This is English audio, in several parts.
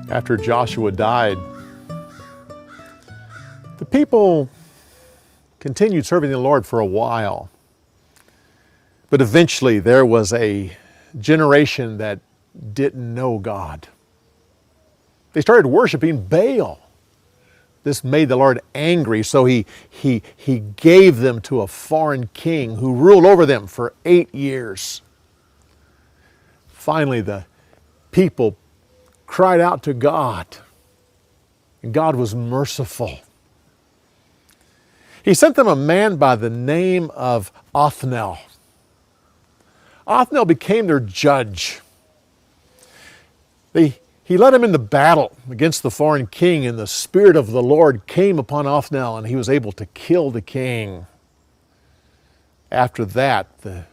After Joshua died, the people continued serving the Lord for a while. But eventually there was a generation that didn't know God. They started worshiping Baal. This made the Lord angry, so he gave them to a foreign king who ruled over them for 8 years. Finally, the people cried out to God, and God was merciful. He sent them a man by the name of Othniel. Othniel became their judge. He led him into battle against the foreign king, and the Spirit of the Lord came upon Othniel, and he was able to kill the king. After that, the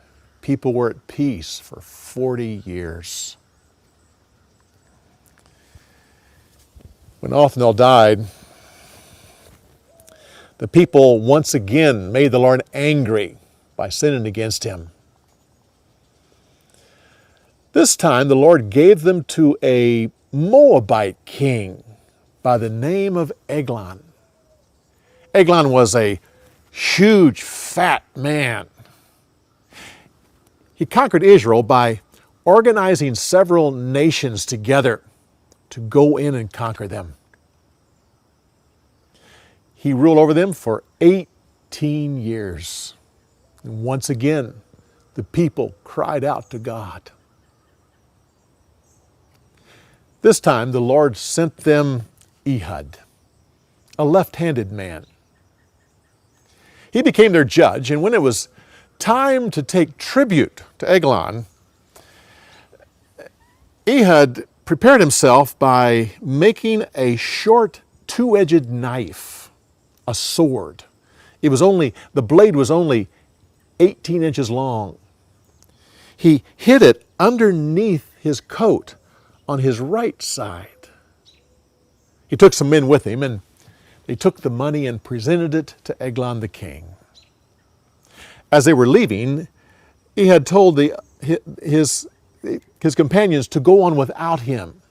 people were at peace for 40 years. When Othniel died, the people once again made the Lord angry by sinning against him. This time the Lord gave them to a Moabite king by the name of Eglon. Eglon was a huge, fat man. He conquered Israel by organizing several nations together to go in and conquer them. He ruled over them for 18 years. And once again, the people cried out to God. This time, the Lord sent them Ehud, a left-handed man. He became their judge, and when it was time to take tribute to Eglon, Ehud prepared himself by making a short, two-edged knife, a sword. The blade was only 18 inches long. He hid it underneath his coat on his right side. He took some men with him, and they took the money and presented it to Eglon the king. As they were leaving, he had told his companions to go on without him.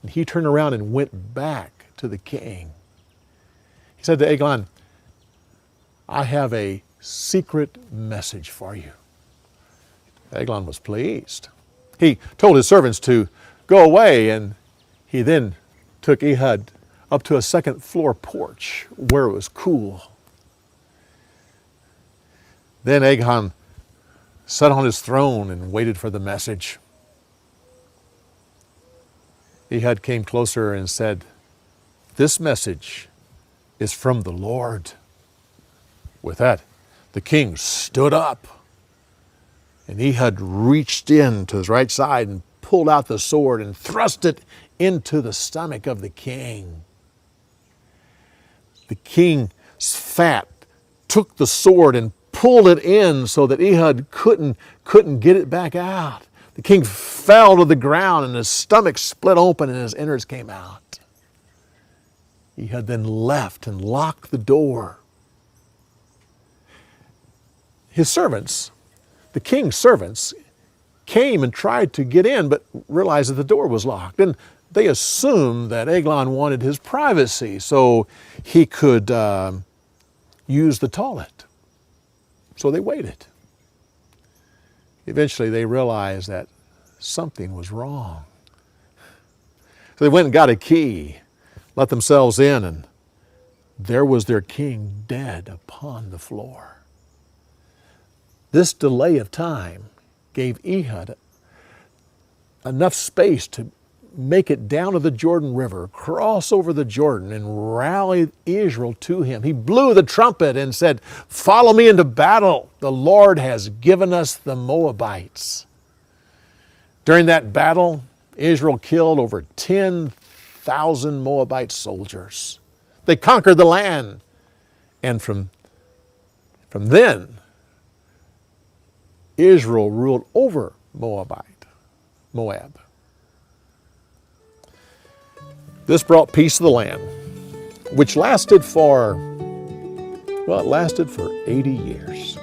And he turned around and went back to the king. He said to Eglon, "I have a secret message for you." Eglon was pleased. He told his servants to go away, and he then took Ehud up to a second floor porch where it was cool. Then Eglon sat on his throne and waited for the message. Ehud came closer and said, "This message is from the Lord." With that, the king stood up, and Ehud reached in to his right side and pulled out the sword and thrust it into the stomach of the king. The king's fat took the sword and pulled it in so that Ehud couldn't get it back out. The king fell to the ground, and his stomach split open and his innards came out. Ehud then left and locked the door. His servants, the king's servants, came and tried to get in, but realized that the door was locked. And they assumed that Eglon wanted his privacy so he could use the toilet. So they waited. Eventually they realized that something was wrong. So they went and got a key, let themselves in, and there was their king dead upon the floor. This delay of time gave Ehud enough space to make it down to the Jordan River, cross over the Jordan, and rally Israel to him. He blew the trumpet and said, "Follow me into battle. The Lord has given us the Moabites." During that battle, Israel killed over 10,000 Moabite soldiers. They conquered the land. And from then, Israel ruled over Moab. This brought peace to the land, which lasted for 80 years.